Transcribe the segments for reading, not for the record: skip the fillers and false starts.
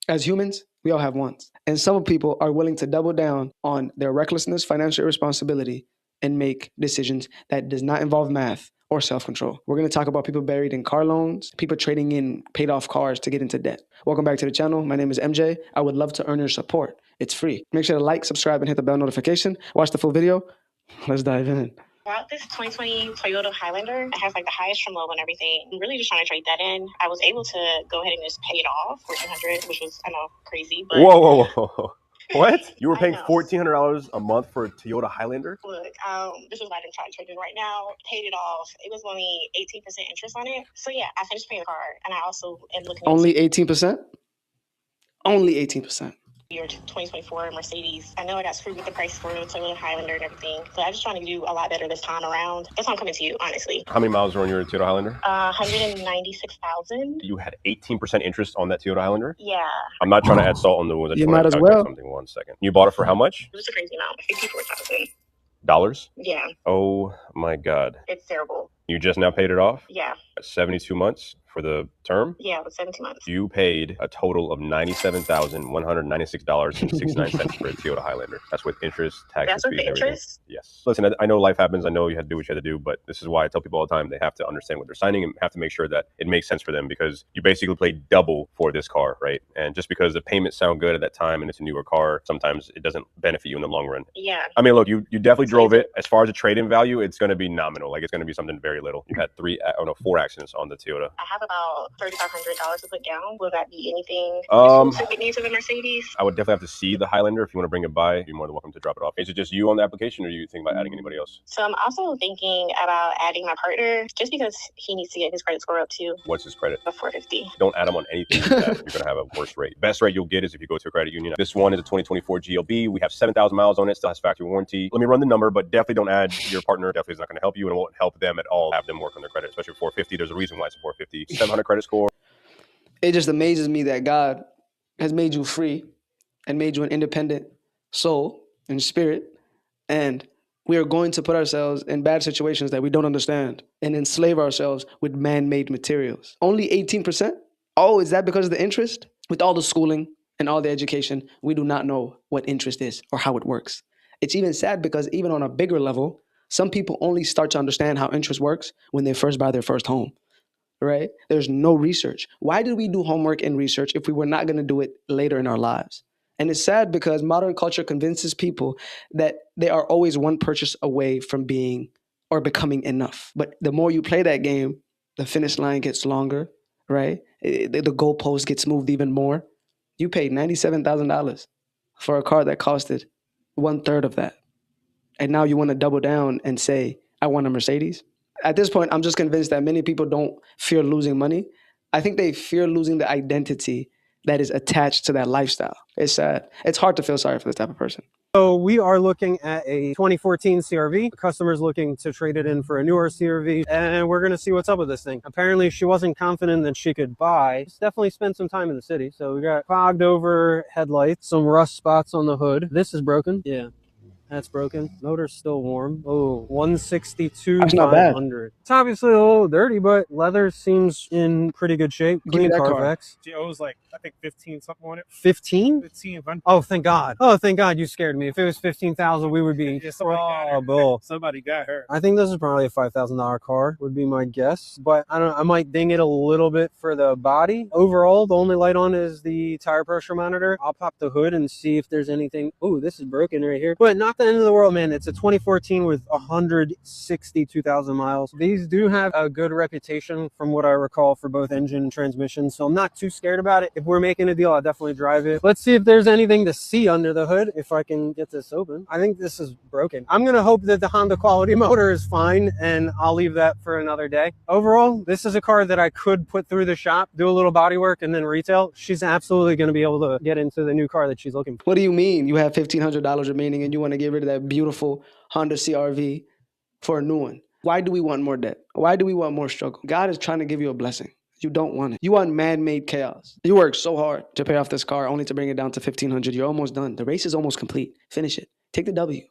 As humans, we all have wants. And some people are willing to double down on their recklessness, financial irresponsibility, and make decisions that does not involve math or self-control. We're going to talk about people buried in car loans, people trading in paid off cars to get into debt. Welcome back to the channel. My name is MJ. I would love to earn your support. It's free. Make sure to like, subscribe, and hit the bell notification. Watch the full video. Let's dive in. Bought this 2020 Toyota Highlander. It has like the highest trim level and everything. I'm really just trying to trade that in. I was able to go ahead and just pay it off for $1,400, which was, I know, crazy. But whoa. What? You were paying $1,400 a month for a Toyota Highlander? Look, this is what I'm trying to trade in right now. Paid it off. It was only 18% interest on it. So yeah, I finished paying the car, and I also am looking. Only 18%? Only 18%. Your 2024 Mercedes. I know I got screwed with the price for the Toyota Highlander and everything, but I'm just trying to do a lot better this time around. That's why I'm coming to you, honestly. How many miles were on your Toyota Highlander? 196,000. You had 18% interest on that Toyota Highlander? Yeah. I'm not trying to add salt on the wound. You might as well. Something 1 second. You bought it for how much? It was a crazy amount, $54,000. Dollars? Yeah. Oh my God. It's terrible. You just now paid it off? Yeah. 72 months for the term? Yeah, it was 17 months. You paid a total of $97,196.69 for a Toyota Highlander. That's with interest, taxes, That's with the interest? Yes. Listen, I know life happens. I know you had to do what you had to do, but this is why I tell people all the time, they have to understand what they're signing and have to make sure that it makes sense for them, because you basically paid double for this car, right? And just because the payments sound good at that time and it's a newer car, sometimes it doesn't benefit you in the long run. Yeah. I mean, look, you definitely drove it. As far as the trade-in value, it's going to be nominal. Like, it's going to be something very little. You had 4 accidents on the Toyota. I have about $3,500 to put down. Will that be anything specific to the Mercedes? I would definitely have to see the Highlander. If you want to bring it by, you're more than welcome to drop it off. Is it just you on the application, or do you think about adding anybody else? So I'm also thinking about adding my partner, just because he needs to get his credit score up too. What's his credit? A 450. Don't add him on anything like that. You're going to have a worse rate. Best rate you'll get is if you go to a credit union. This one is a 2024 GLB. We have 7,000 miles on it. Still has factory warranty. Let me run the number, but definitely don't add your partner. Definitely is not going to help you, and it won't help them at all. Have them work on their credit, especially 450. There's a reason why it's a 450. 700 credit score. It just amazes me that God has made you free and made you an independent soul and spirit. And we are going to put ourselves in bad situations that we don't understand and enslave ourselves with man-made materials. Only 18%? Oh, is that because of the interest? With all the schooling and all the education, we do not know what interest is or how it works. It's even sad because even on a bigger level, some people only start to understand how interest works when they first buy their first home. Right? There's no research. Why did we do homework and research if we were not going to do it later in our lives? And it's sad because modern culture convinces people that they are always one purchase away from being or becoming enough. But the more you play that game, the finish line gets longer, right? The goalpost gets moved even more. You paid $97,000 for a car that costed 1/3 of that. And now you want to double down and say, I want a Mercedes? At this point, I'm just convinced that many people don't fear losing money. I think they fear losing the identity that is attached to that lifestyle. It's sad. It's hard to feel sorry for this type of person. So we are looking at a 2014 CRV. The customer's looking to trade it in for a newer CRV, and we're going to see what's up with this thing. Apparently, she wasn't confident that she could buy. She's definitely spent some time in the city. So we got fogged over headlights, some rust spots on the hood. This is broken. Yeah. That's broken. Motor's still warm. Oh, 162,500. It's obviously a little dirty, but leather seems in pretty good shape. Clean Carfax. It was like, I think 15 something on it. 15? 15. Oh, thank God. Oh, thank God you scared me. If it was 15,000, we would be trouble. Somebody got her. I think this is probably a $5,000 car would be my guess, but I don't know. I might ding it a little bit for the body. Overall, the only light on is the tire pressure monitor. I'll pop the hood and see if there's anything. Oh, this is broken right here, but not the end of the world, man. It's a 2014 with 162,000 miles. These do have a good reputation from what I recall for both engine and transmission, so I'm not too scared about it. If we're making a deal, I'll definitely drive it. Let's see if there's anything to see under the hood, if I can get this open. I think this is broken. I'm gonna hope that the Honda quality motor is fine, and I'll leave that for another day. Overall, this is a car that I could put through the shop, do a little body work, and then retail. She's absolutely gonna be able to get into the new car that she's looking for. What do you mean you have $1,500 remaining and you want to get rid of that beautiful Honda CRV for a new one? Why do we want more debt? Why do we want more struggle? God is trying to give you a blessing. You don't want it. You want man-made chaos. You work so hard to pay off this car only to bring it down to $1,500. You're almost done. The race is almost complete. Finish it. Take the W.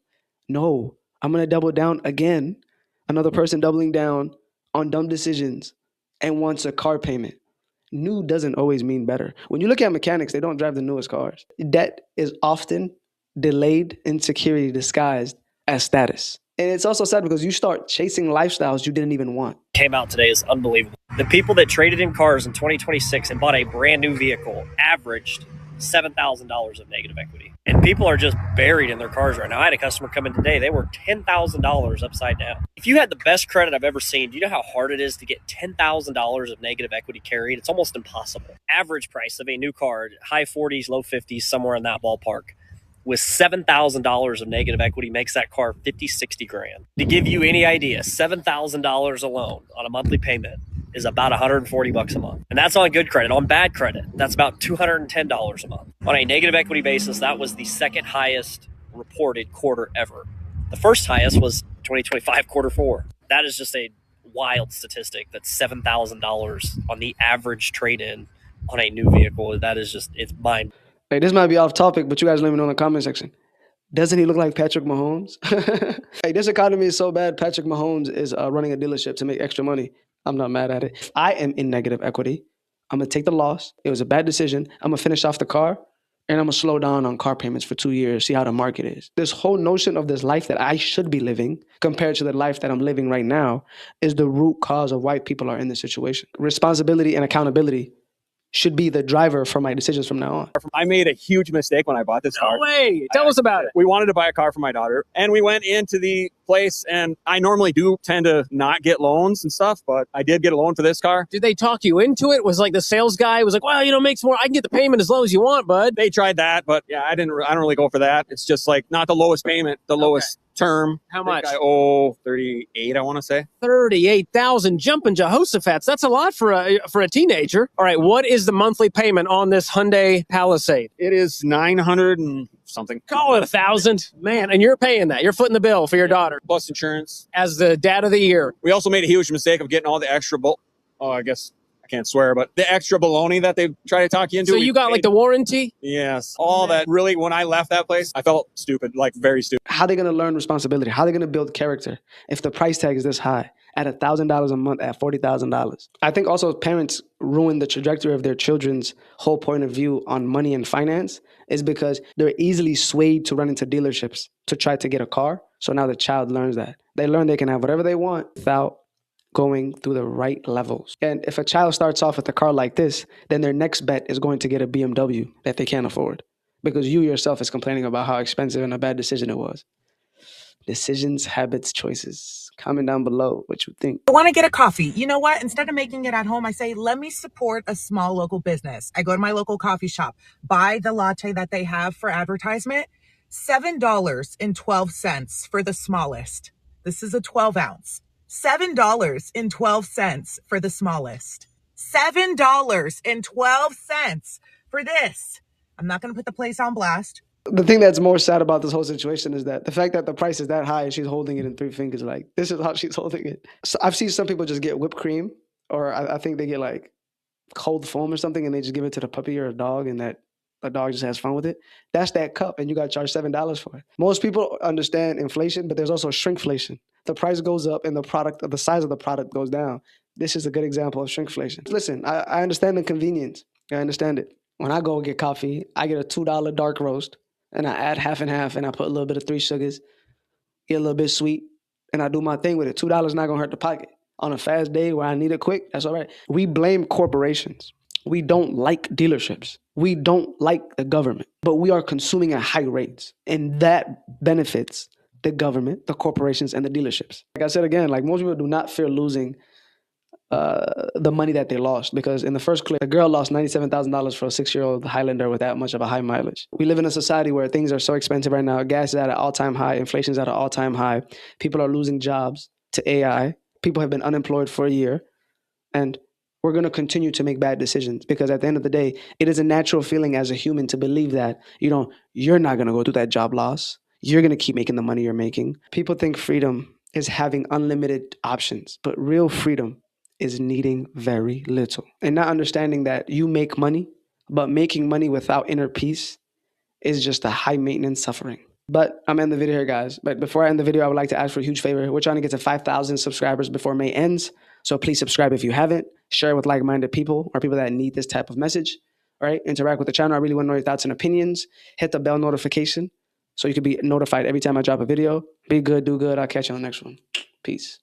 No, I'm going to double down again. Another person doubling down on dumb decisions and wants a car payment. New doesn't always mean better. When you look at mechanics, they don't drive the newest cars. Debt is often delayed insecurity disguised as status. And it's also sad because you start chasing lifestyles you didn't even want. Came out today is unbelievable. The people that traded in cars in 2026 and bought a brand new vehicle averaged $7,000 of negative equity. And people are just buried in their cars right now. I had a customer come in today. They were $10,000 upside down. If you had the best credit I've ever seen, do you know how hard it is to get $10,000 of negative equity carried? It's almost impossible. Average price of a new car, high 40s, low 50s, somewhere in that ballpark, with $7,000 of negative equity makes that car 50, 60 grand. To give you any idea, $7,000 alone on a monthly payment is about $140 a month. And that's on good credit. On bad credit, that's about $210 a month. On a negative equity basis, that was the second highest reported quarter ever. The first highest was 2025 quarter four. That is just a wild statistic. That's $7,000 on the average trade-in on a new vehicle. That is just, it's mind. Hey, this might be off topic, but you guys let me know in the comment section. Doesn't he look like Patrick Mahomes? Hey, this economy is so bad, Patrick Mahomes is running a dealership to make extra money. I'm not mad at it. If I am in negative equity, I'm going to take the loss. It was a bad decision. I'm going to finish off the car, and I'm going to slow down on car payments for 2 years, see how the market is. This whole notion of this life that I should be living compared to the life that I'm living right now is the root cause of why people are in this situation. Responsibility and accountability should be the driver for my decisions from now on. I made a huge mistake when I bought this car. No way. Tell us about it. We wanted to buy a car for my daughter, and we went into the place, and I normally do tend to not get loans and stuff, but I did get a loan for this car. Did they talk you into it? Was like the sales guy was like, well, you know, makes more. I can get the payment as low as you want, bud. They tried that, but yeah, I don't really go for that. It's just like not the lowest payment, the lowest term. How much? I owe 38, I want to say. 38,000 jumping Jehoshaphat's. That's a lot for a teenager. All right, what is the monthly payment on this Hyundai Palisade? It is 900 and something. Call it 1,000, man, and you're paying that. You're footing the bill for your daughter Plus insurance. as the dad of the year. We also made a huge mistake of getting all the extra I guess I can't swear, but the extra baloney that they try to talk you into. So you got like the warranty? Yes. All that. Really, when I left that place, I felt stupid, like very stupid. How are they going to learn responsibility? How are they going to build character if the price tag is this high at $1,000 a month at $40,000? I think also parents ruin the trajectory of their children's whole point of view on money and finance is because they're easily swayed to run into dealerships to try to get a car. So now the child learns that. They learn they can have whatever they want without going through the right levels. And if a child starts off with a car like this, then their next bet is going to get a BMW that they can't afford because you yourself is complaining about how expensive and a bad decision it was. Decisions, habits, choices. Comment down below what you think. I want to get a coffee. You know what? Instead of making it at home, I say, let me support a small local business. I go to my local coffee shop, buy the latte that they have for advertisement, $7.12 for the smallest. This is a 12 ounce. $7.12 for the smallest. $7.12 for this. I'm not going to put the place on blast. The thing that's more sad about this whole situation is that the fact that the price is that high and she's holding it in 3 fingers, like this is how she's holding it. So I've seen some people just get whipped cream, or I think they get like cold foam or something, and they just give it to the puppy or a dog, and that the dog just has fun with it. That's that cup, and you got to charge $7 for it. Most people understand inflation, but there's also shrinkflation. The price goes up and the size of the product goes down. This is a good example of shrinkflation. Listen, I understand the convenience. I understand it. When I go get coffee, I get a $2 dark roast, and I add half and half, and I put a little bit of 3 sugars, get a little bit sweet, and I do my thing with it. $2 not going to hurt the pocket. On a fast day where I need it quick, that's all right. We blame corporations. We don't like dealerships. We don't like the government, but we are consuming at high rates, and that benefits the government, the corporations, and the dealerships. Like I said again, like most people do not fear losing the money that they lost, because in the first clip, the girl lost $97,000 for a 6-year-old Highlander with that much of a high mileage. We live in a society where things are so expensive right now. Gas is at an all-time high. Inflation is at an all-time high. People are losing jobs to AI. People have been unemployed for a year, and we're going to continue to make bad decisions because at the end of the day, it is a natural feeling as a human to believe that, you're not going to go through that job loss. You're going to keep making the money you're making. People think freedom is having unlimited options, but real freedom is needing very little and not understanding that you make money, but making money without inner peace is just a high maintenance suffering. But I'm ending the video here, guys. But before I end the video, I would like to ask for a huge favor. We're trying to get to 5,000 subscribers before May ends. So please subscribe if you haven't. Share with like-minded people or people that need this type of message. All right, interact with the channel. I really want to know your thoughts and opinions. Hit the bell notification so you can be notified every time I drop a video. Be good, do good. I'll catch you on the next one. Peace.